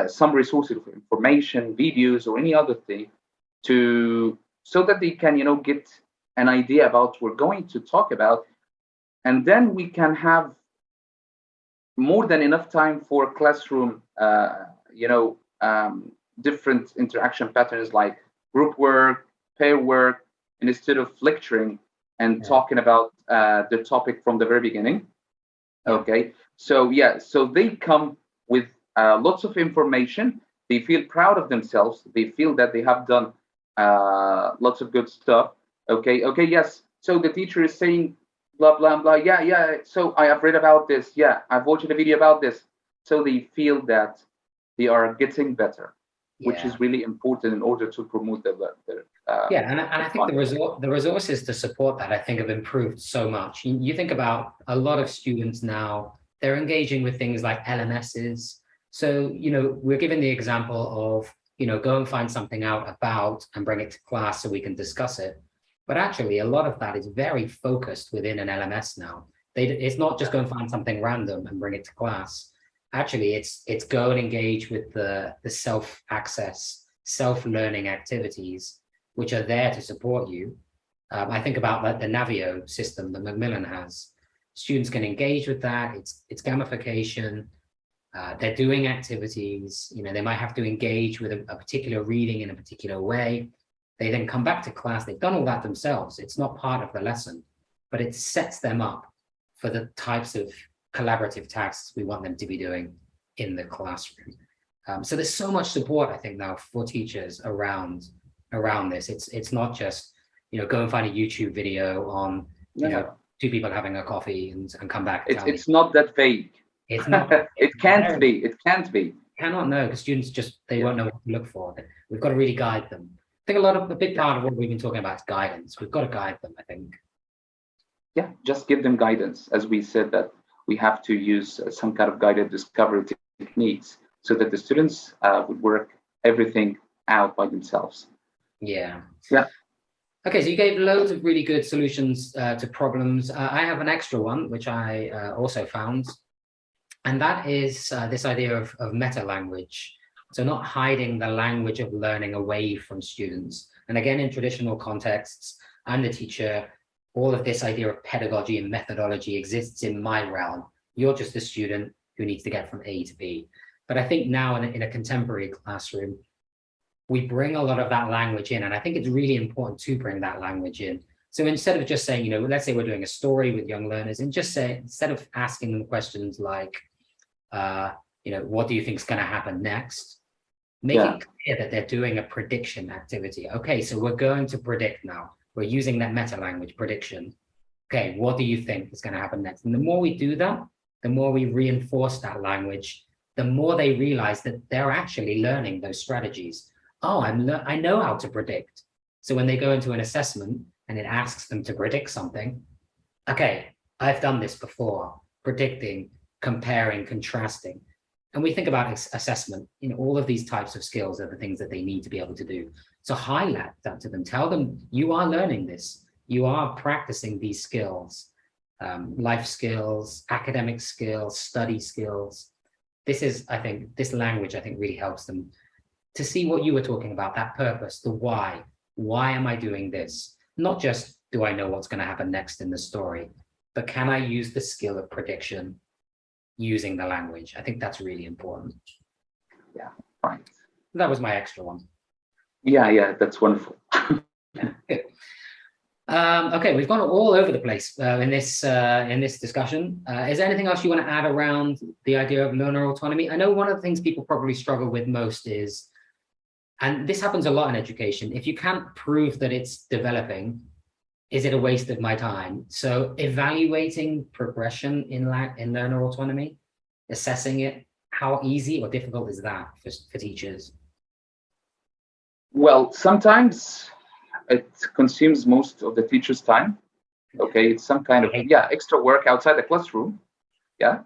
Speaker 2: some resources for information, videos, or any other thing, so that they can, get an idea about what we're going to talk about, and then we can have more than enough time for classroom, different interaction patterns like group work, pair work, and instead of lecturing and talking about the topic from the very beginning. Okay, so they come with lots of information. They feel proud of themselves. They feel that they have done lots of good stuff. Okay, yes. So the teacher is saying blah blah blah. Yeah. So I have read about this. Yeah, I've watched a video about this. So they feel that they are getting better, which is really important in order to promote their
Speaker 1: and I think the resources to support that, I think, have improved so much. You think about a lot of students now, they're engaging with things like LMSs. So, we're given the example of, go and find something out about and bring it to class so we can discuss it. But actually, a lot of that is very focused within an LMS now. It's not just go and find something random and bring it to class. Actually, it's go and engage with the self-access, self-learning activities, which are there to support you. I think about the Navio system that Macmillan has. Students can engage with that. It's gamification. They're doing activities. They might have to engage with a particular reading in a particular way. They then come back to class. They've done all that themselves. It's not part of the lesson, but it sets them up for the types of collaborative tasks we want them to be doing in the classroom. So there's so much support, I think, now for teachers around this. It's not just, go and find a YouTube video on, two people having a coffee and come back.
Speaker 2: It's not that vague.
Speaker 1: It's not.
Speaker 2: It can't be. It can't be.
Speaker 1: Cannot know, because students they won't know what to look for. We've got to really guide them. I think a big part of what we've been talking about is guidance. We've got to guide them, I think.
Speaker 2: Yeah, just give them guidance. As we said, that we have to use some kind of guided discovery techniques so that the students would work everything out by themselves.
Speaker 1: Yeah.
Speaker 2: Okay,
Speaker 1: so you gave loads of really good solutions to problems. I have an extra one, which I also found, and that is this idea of meta language. So not hiding the language of learning away from students. And again, in traditional contexts, I'm the teacher. All of this idea of pedagogy and methodology exists in my realm. You're just a student who needs to get from A to B. But I think now in a contemporary classroom, we bring a lot of that language in. And I think it's really important to bring that language in. So instead of just saying, let's say we're doing a story with young learners, and just say, instead of asking them questions like, what do you think is going to happen next? Make it clear that they're doing a prediction activity. Okay, so we're going to predict now. We're using that meta language, prediction. Okay, what do you think is going to happen next? And the more we do that, the more we reinforce that language, the more they realize that they're actually learning those strategies. Oh, I know how to predict. So when they go into an assessment and it asks them to predict something, okay, I've done this before, predicting, comparing, contrasting. And we think about assessment, all of these types of skills are the things that they need to be able to do. So highlight that to them, tell them you are learning this, you are practicing these skills, life skills, academic skills, study skills. This language, I think, really helps them to see what you were talking about, that purpose, the why. Why am I doing this? Not just, do I know what's going to happen next in the story, but can I use the skill of prediction using the language? I think that's really important.
Speaker 2: Yeah, right.
Speaker 1: That was my extra one.
Speaker 2: Yeah, that's wonderful.
Speaker 1: Yeah, good. Okay, we've gone all over the place in this discussion. Is there anything else you want to add around the idea of learner autonomy? I know one of the things people probably struggle with most is, and this happens a lot in education, if you can't prove that it's developing, is it a waste of my time? So evaluating progression in learner autonomy, assessing it, how easy or difficult is that for teachers?
Speaker 2: Well, sometimes it consumes most of the teacher's time. Okay, it's some kind of extra work outside the classroom. Yeah,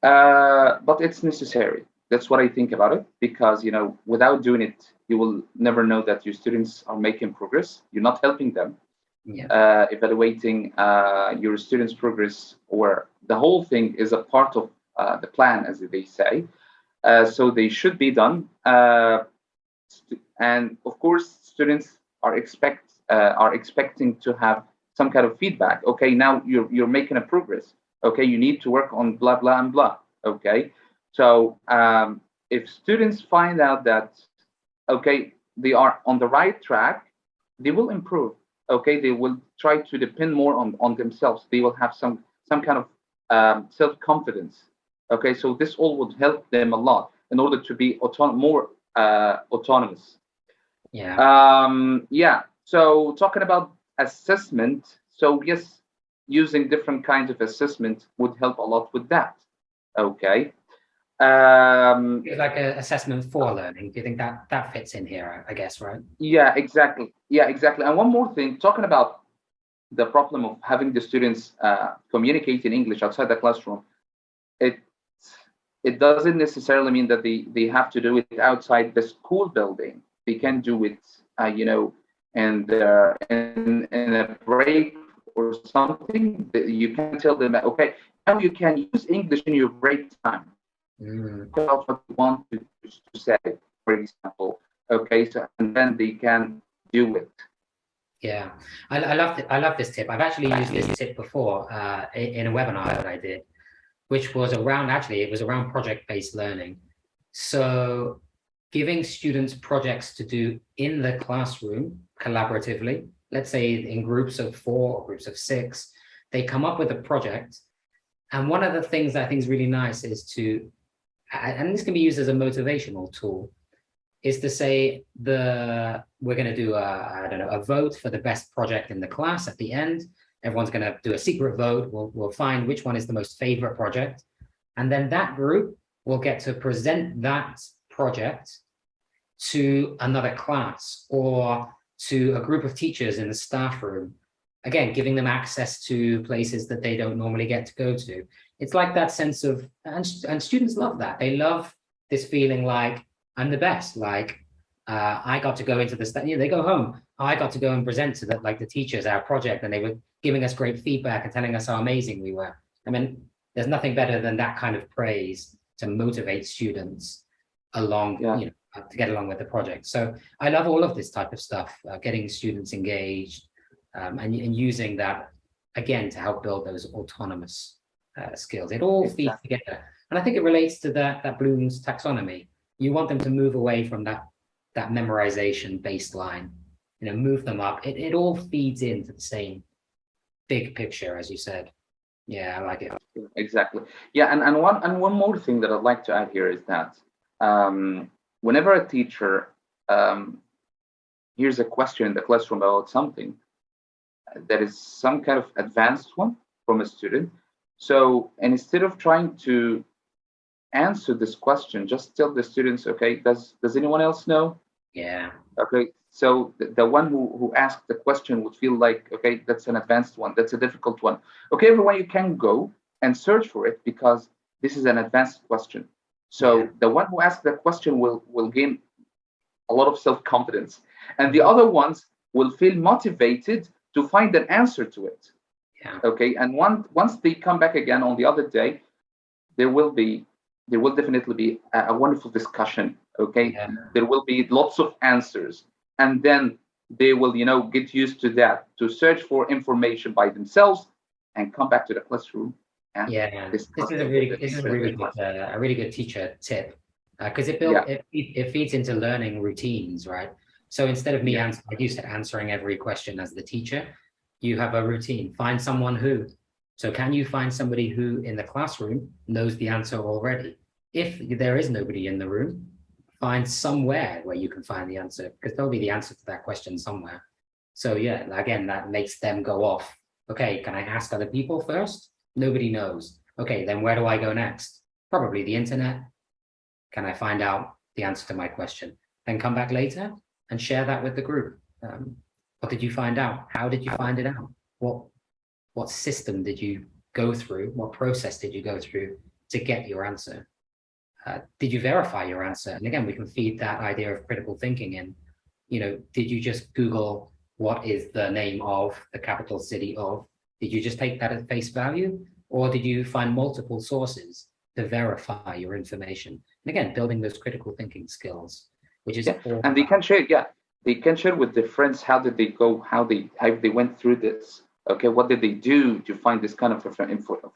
Speaker 2: but it's necessary. That's what I think about it, because without doing it, you will never know that your students are making progress. You're not helping them. Evaluating your students' progress, or the whole thing, is a part of the plan, as they say. So they should be done. And of course, students are expecting to have some kind of feedback. Okay, now you're making a progress. Okay, you need to work on blah blah and blah. Okay, so if students find out that they are on the right track, they will improve. Okay, they will try to depend more on themselves. They will have some kind of self-confidence. Okay, so this all would help them a lot in order to be more autonomous. So talking about assessment, so yes, using different kinds of assessment would help a lot with that. Okay.
Speaker 1: Like an assessment for learning. Do you think that fits in here, I guess, right?
Speaker 2: Yeah, exactly. And one more thing, talking about the problem of having the students communicate in English outside the classroom, it doesn't necessarily mean that they have to do it outside the school building. They can do it, in a break or something. You can tell them, okay, now you can use English in your break time. About what you want to say, for example. Okay, so and then they can do it.
Speaker 1: Yeah, I love this tip. I've actually used this tip before in a webinar that I did, which was around project-based learning. So giving students projects to do in the classroom collaboratively, let's say in groups of 4 or groups of 6, they come up with a project. And one of the things that I think is really nice is to, and this can be used as a motivational tool, is to say we're going to do a vote for the best project in the class at the end. Everyone's going to do a secret vote. We'll find which one is the most favorite project. And then that group will get to present that project to another class or to a group of teachers in the staff room. Again, giving them access to places that they don't normally get to go to. It's like that sense of, and students love that. They love this feeling like, I'm the best. Like, I got to go into they go home. I got to go and present to the teachers our project, and they were giving us great feedback and telling us how amazing we were. I mean, there's nothing better than that kind of praise to motivate students along, to get along with the project. So I love all of this type of stuff, getting students engaged, and using that again to help build those autonomous skills. It all feeds together, and I think it relates to that Bloom's taxonomy. You want them to move away from that memorization baseline, move them up. It all feeds into the same big picture, as you said. Yeah, I like it.
Speaker 2: Exactly. Yeah, and one more thing that I'd like to add here is that whenever a teacher hears a question in the classroom about something that is some kind of advanced one from a student, so instead of trying to answer this question, just tell the students, okay, does anyone else know?
Speaker 1: Yeah.
Speaker 2: Okay, so the one who asked the question would feel like, okay, that's an advanced one, that's a difficult one. Okay, everyone, you can go and search for it because this is an advanced question. So the one who asked the question will gain a lot of self-confidence, and the other ones will feel motivated to find an answer to it.
Speaker 1: Yeah.
Speaker 2: Okay, and once they come back again on the other day, there will definitely be a wonderful discussion. Okay, there will be lots of answers, and then they will get used to that, to search for information by themselves and come back to the classroom.
Speaker 1: This is a really good teacher tip, because it feeds into learning routines, right? So instead of me like you said, answering every question as the teacher, you have a routine. Find someone who. So can you find somebody who in the classroom knows the answer already? If there is nobody in the room, find somewhere where you can find the answer, because there'll be the answer to that question somewhere. So yeah, again, that makes them go off. Okay, can I ask other people first? Nobody knows. Okay, then where do I go next? Probably the internet. Can I find out the answer to my question? Then come back later and share that with the group. What did you find out? How did you find it out? What system did you go through? What process did you go through to get your answer? Did you verify your answer? And again, we can feed that idea of critical thinking in. Did you just Google what is the name of the capital city of? Did you just take that at face value? Or did you find multiple sources to verify your information? And again, building those critical thinking skills, which is
Speaker 2: and they can share, they can share with their friends how did they go, how they went through this. Okay, what did they do to find this kind of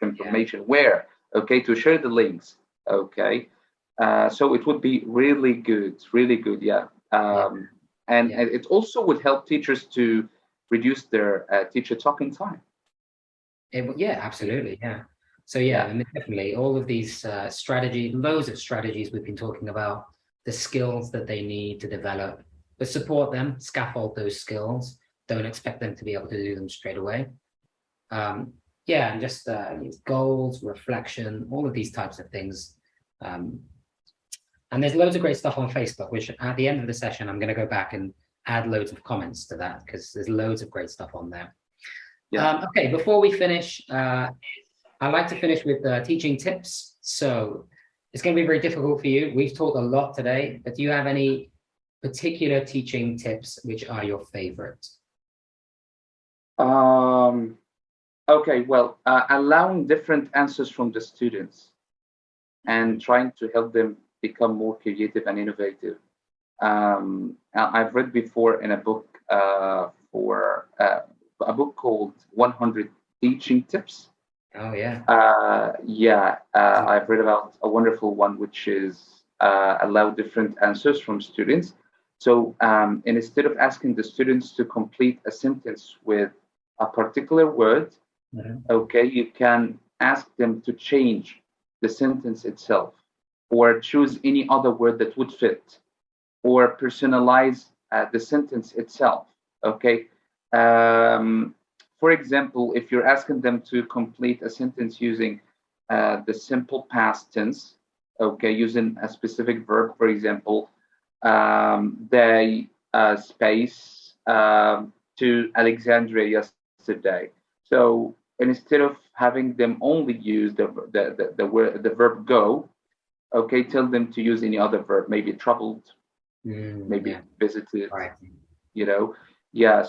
Speaker 2: information? Where? Okay, to share the links. Okay, so it would be really good, and it also would help teachers to reduce their teacher talking time.
Speaker 1: Absolutely, So I mean, definitely all of these strategies, loads of strategies we've been talking about, the skills that they need to develop, but support them, scaffold those skills. Don't expect them to be able to do them straight away. And just goals, reflection, all of these types of things. And there's loads of great stuff on Facebook, which at the end of the session, I'm going to go back and add loads of comments to that because there's loads of great stuff on there. Okay, before we finish, I'd like to finish with teaching tips. So it's going to be very difficult for you. We've talked a lot today, but do you have any particular teaching tips which are your favorite?
Speaker 2: Okay, well, allowing different answers from the students and trying to help them become more creative and innovative. I've read before in a book a book called 100 Teaching Tips.
Speaker 1: Oh, yeah.
Speaker 2: I've read about a wonderful one, which is allow different answers from students. So instead of asking the students to complete a sentence with a particular word, okay, you can ask them to change the sentence itself or choose any other word that would fit or personalize the sentence itself, okay? For example, if you're asking them to complete a sentence using the simple past tense, okay, using a specific verb, for example, they space to Alexandria yesterday. So instead of having them only use the verb go, okay, tell them to use any other verb, maybe traveled, maybe visited,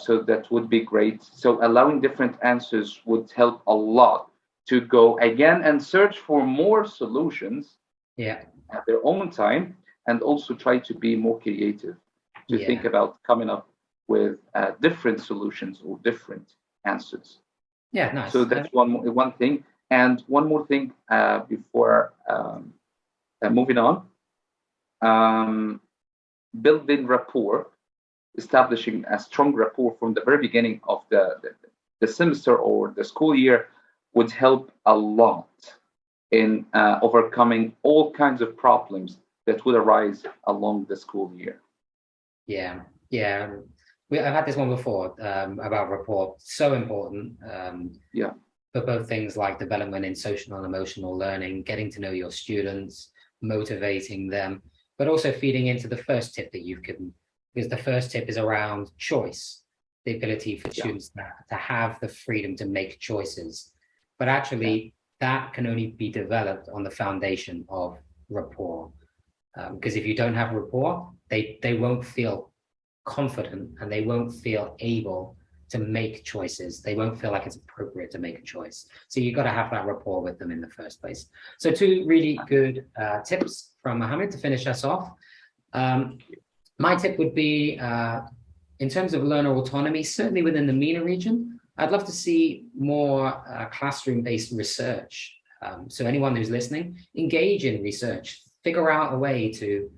Speaker 2: so that would be great. So allowing different answers would help a lot to go again and search for more solutions at their own time, and also try to be more creative to think about coming up with different solutions or different answers.
Speaker 1: Nice.
Speaker 2: So that's one thing. And one more thing before moving on, building rapport, establishing a strong rapport from the very beginning of the semester or the school year would help a lot in overcoming all kinds of problems that would arise along the school year.
Speaker 1: I've had this one before about rapport. So important. For both things like development in social and emotional learning, getting to know your students, motivating them, but also feeding into the first tip that you've given, because the first tip is around choice, the ability for students to have the freedom to make choices. But actually, that can only be developed on the foundation of rapport. Because if you don't have rapport, they won't feel confident and they won't feel able to make choices. They won't feel like it's appropriate to make a choice. So you've got to have that rapport with them in the first place. So 2 really good tips from Mohammed to finish us off. My tip would be, in terms of learner autonomy, certainly within the MENA region, I'd love to see more classroom-based research. So anyone who's listening, engage in research, figure out a way to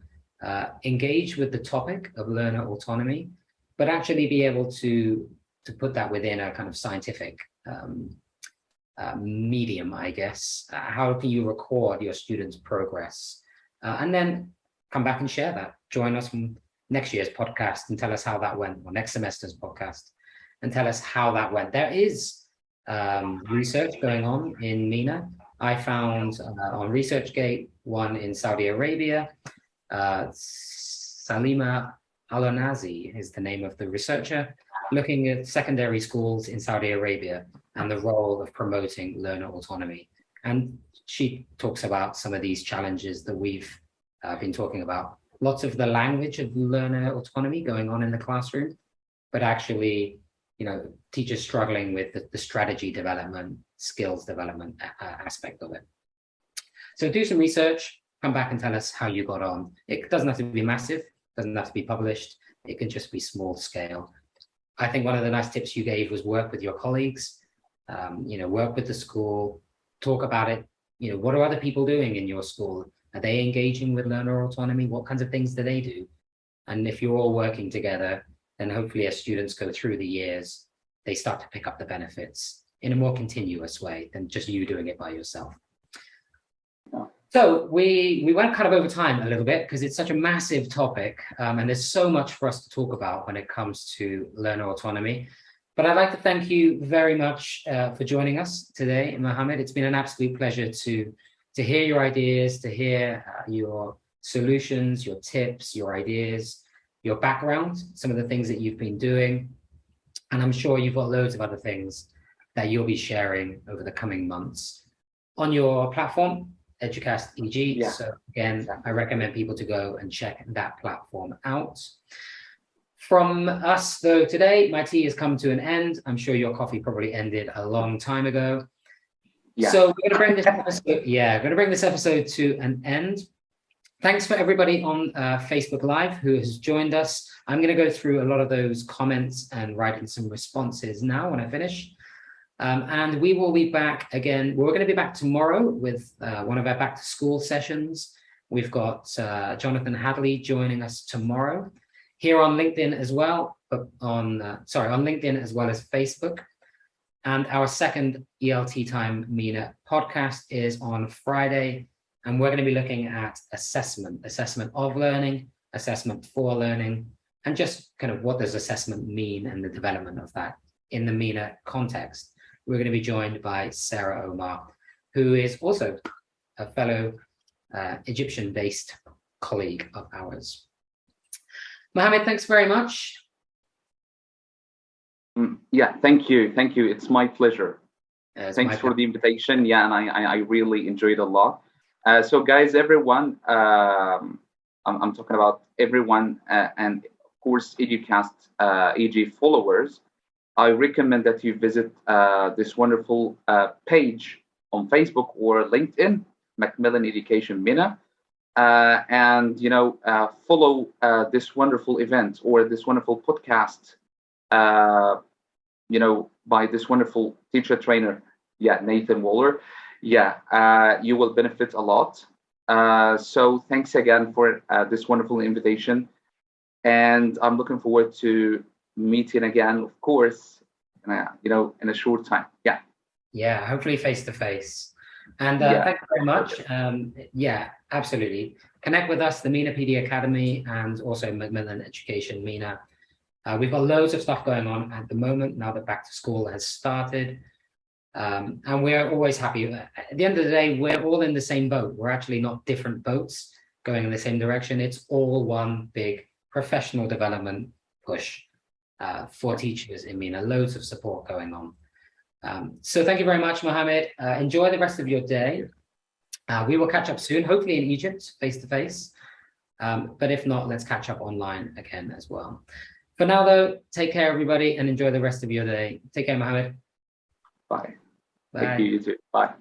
Speaker 1: engage with the topic of learner autonomy, but actually be able to put that within a kind of scientific medium, I guess. How can you record your students' progress? And then come back and share that. Join us from next year's podcast and tell us how that went, or next semester's podcast, and tell us how that went. There is research going on in MENA. I found on ResearchGate one in Saudi Arabia. Salima Al-Onazi is the name of the researcher, looking at secondary schools in Saudi Arabia and the role of promoting learner autonomy. And she talks about some of these challenges that we've been talking about. Lots of the language of learner autonomy going on in the classroom, but actually, teachers struggling with the strategy development, skills development aspect of it. So do some research, come back and tell us how you got on. It doesn't have to be massive, doesn't have to be published. It can just be small scale. I think one of the nice tips you gave was work with your colleagues, work with the school, talk about it. What are other people doing in your school? Are they engaging with learner autonomy? What kinds of things do they do? And if you're all working together, then hopefully as students go through the years, they start to pick up the benefits in a more continuous way than just you doing it by yourself. So we went kind of over time a little bit because it's such a massive topic, and there's so much for us to talk about when it comes to learner autonomy. But I'd like to thank you very much for joining us today, Mohammed. It's been an absolute pleasure to hear your ideas, to hear your solutions, your tips, your ideas, your background, some of the things that you've been doing. And I'm sure you've got loads of other things that you'll be sharing over the coming months on your platform, EDUCAST EG. Yeah. So again, I recommend people to go and check that platform out. From us, though, today, my tea has come to an end. I'm sure your coffee probably ended a long time ago. Yeah. So we're going to bring this episode to an end. Thanks for everybody on Facebook Live who has joined us. I'm going to go through a lot of those comments and write in some responses now when I finish. And we will be back again. We're going to be back tomorrow with one of our back to school sessions. We've got Jonathan Hadley joining us tomorrow here on LinkedIn as well, but on LinkedIn as well as Facebook. And our second ELT Time MENA podcast is on Friday. And we're going to be looking at assessment of learning, assessment for learning, and just kind of what does assessment mean and the development of that in the MENA context. We're going to be joined by Sarah Omar, who is also a fellow Egyptian-based colleague of ours. Mohammed, thanks very much.
Speaker 2: Yeah, thank you. It's my pleasure. Thanks for the invitation. Yeah, and I really enjoyed it a lot. So guys, everyone, I'm talking about everyone, and of course, EDUCAST EG followers. I recommend that you visit this wonderful page on Facebook or LinkedIn, Macmillan Education MENA, and follow this wonderful event or this wonderful podcast, by this wonderful teacher trainer, Nathan Waller. You will benefit a lot. So thanks again for this wonderful invitation, and I'm looking forward to meeting again, of course, in a short time.
Speaker 1: Hopefully face to face. And thank you very much. Absolutely. Connect with us, the MENA PD Academy, and also Macmillan Education MENA. We've got loads of stuff going on at the moment now that back to school has started. And we're always happy. At the end of the day, we're all in the same boat. We're actually not different boats going in the same direction. It's all one big professional development push for teachers in MENA. Loads of support going on. So thank you very much, Mohammed. Enjoy the rest of your day. We will catch up soon, hopefully in Egypt, face to face. But if not, let's catch up online again as well. For now, though, take care, everybody, and enjoy the rest of your day. Take care, Mohammed.
Speaker 2: Bye. Thank you, you too. Bye.